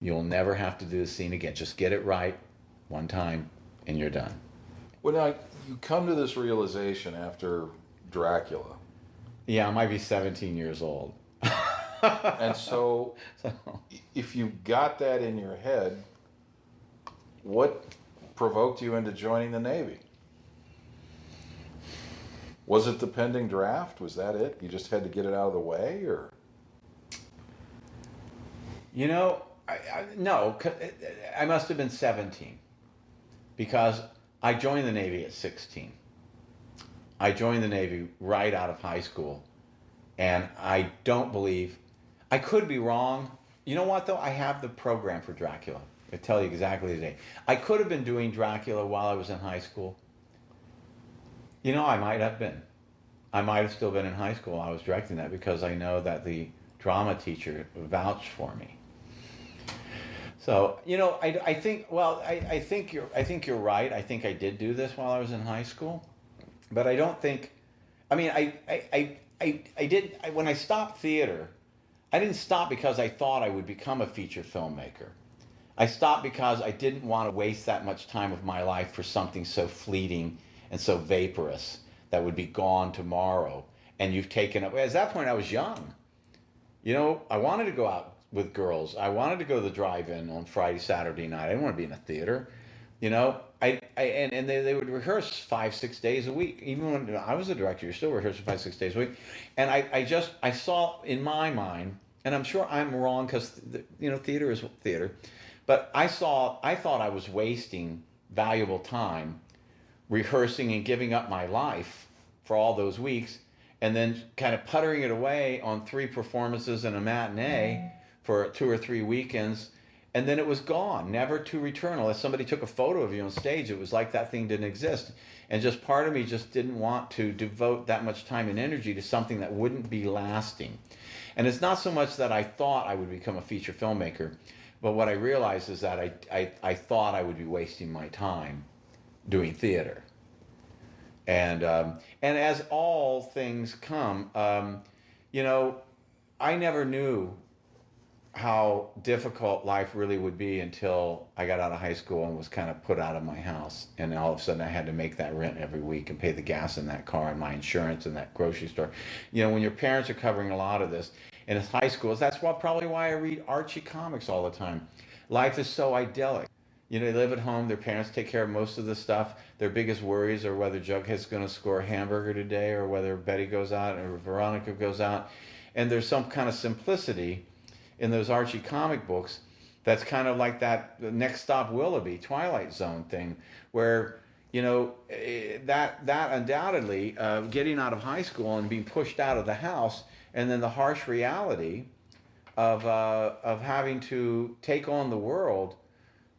You'll never have to do the scene again. Just get it right one time and you're done. Well, now you come to this realization after Dracula, Yeah, I might be 17 years old. and so So, if you got that in your head, what provoked you into joining the Navy? Was it the pending draft? Was that it? You just had to get it out of the way, or? you know, no, I must have been 17 because I joined the Navy at 16. I joined the Navy right out of high school, and I don't believe, I could be wrong. You know what, though? I have the program for Dracula. I tell you exactly the day. I could have been doing Dracula while I was in high school. I might have been. I might have still been in high school. I was directing that because I know that the drama teacher vouched for me. So, I think, well, I think you're right. I think I did do this while I was in high school, but I don't think, I mean, I did, when I stopped theater, I didn't stop because I thought I would become a feature filmmaker. I stopped because I didn't want to waste that much time of my life for something so fleeting and so vaporous that would be gone tomorrow. And you've taken up, at that point I was young. I wanted to go out with girls. I wanted to go to the drive-in on Friday, Saturday night. I didn't want to be in a theater. And they would rehearse 5, 6 days a week. Even when I was a director, you're still rehearsing 5, 6 days a week. And I saw in my mind, and I'm sure I'm wrong because theater is theater, but I thought I was wasting valuable time rehearsing and giving up my life for all those weeks, and then kind of puttering it away on 3 performances and a matinee for 2 or 3 weekends, and then it was gone, never to return. Unless somebody took a photo of you on stage, it was like that thing didn't exist. And just part of me just didn't want to devote that much time and energy to something that wouldn't be lasting. And it's not so much that I thought I would become a feature filmmaker, but what I realized is that I thought I would be wasting my time doing theater. And as all things come, you know, I never knew how difficult life really would be until I got out of high school and was kind of put out of my house. And all of a sudden I had to make that rent every week and pay the gas in that car and my insurance in that grocery store. When your parents are covering a lot of this, and it's high school, that's probably why I read Archie comics all the time. Life is so idyllic. They live at home, their parents take care of most of the stuff. Their biggest worries are whether Jughead's going to score a hamburger today or whether Betty goes out or Veronica goes out. And there's some kind of simplicity in those Archie comic books that's kind of like that Next Stop Willoughby Twilight Zone thing, where that undoubtedly, getting out of high school and being pushed out of the house, and then the harsh reality of having to take on the world,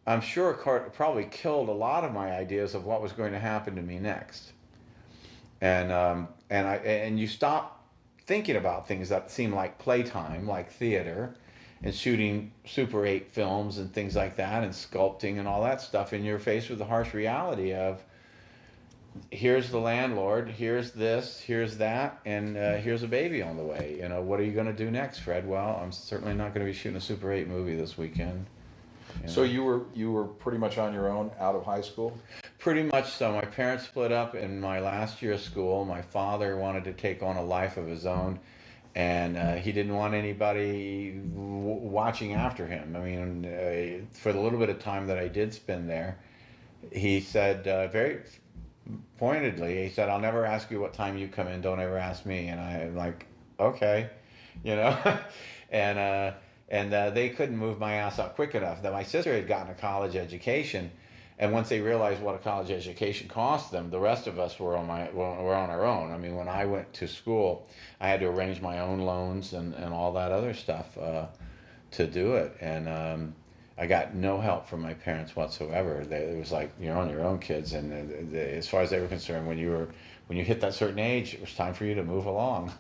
I'm sure probably killed a lot of my ideas of what was going to happen to me next. And you stop thinking about things that seem like playtime, like theater, and shooting Super 8 films and things like that, and sculpting and all that stuff, and you're faced with the harsh reality of here's the landlord, here's this, here's that, and here's a baby on the way. What are you going to do next, Fred? Well, I'm certainly not going to be shooting a Super 8 movie this weekend. So you were pretty much on your own out of high school? Pretty much so. My parents split up in my last year of school. My father wanted to take on a life of his own, and he didn't want anybody watching after him. I mean, for the little bit of time that I did spend there, he said very pointedly, he said, "I'll never ask you what time you come in. Don't ever ask me." And I'm like, okay, you know, and they couldn't move my ass up quick enough. That my sister had gotten a college education, and once they realized what a college education cost them, the rest of us were on our own. I mean, when I went to school, I had to arrange my own loans and all that other stuff to do it, and I got no help from my parents whatsoever. It was like, you're on your own, kids, and as far as they were concerned, when you hit that certain age, it was time for you to move along.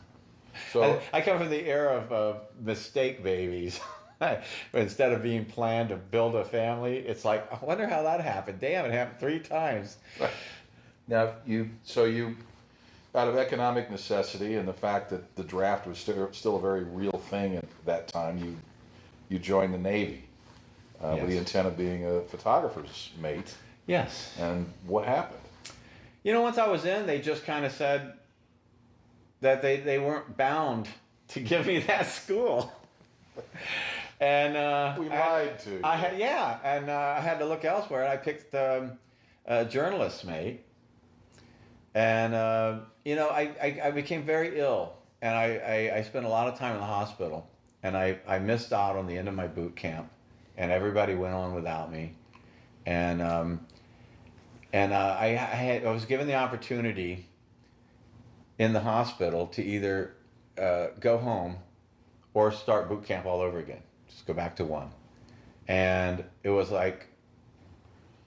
So I come from the era of mistake babies. Instead of being planned to build a family, it's like, I wonder how that happened. Damn, it happened 3 times. now you out of economic necessity and the fact that the draft was still a very real thing at that time, you joined the Navy. with the Yes. intent of being a photographer's mate. Yes. And what happened? You know, once I was in, they just kind of said that they weren't bound to give me that school. And We lied to you. I had, yeah, and I had to look elsewhere. I picked a journalist mate, and you know, I became very ill, and I spent a lot of time in the hospital, and I missed out on the end of my boot camp, and everybody went on without me, and I was given the opportunity in the hospital to either go home or start boot camp all over again. Just go back to one. And it was like,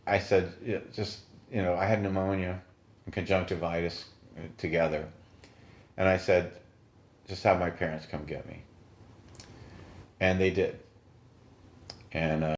I said, yeah, just, you know, I had pneumonia and conjunctivitis together. And I said, just have my parents come get me. And they did. And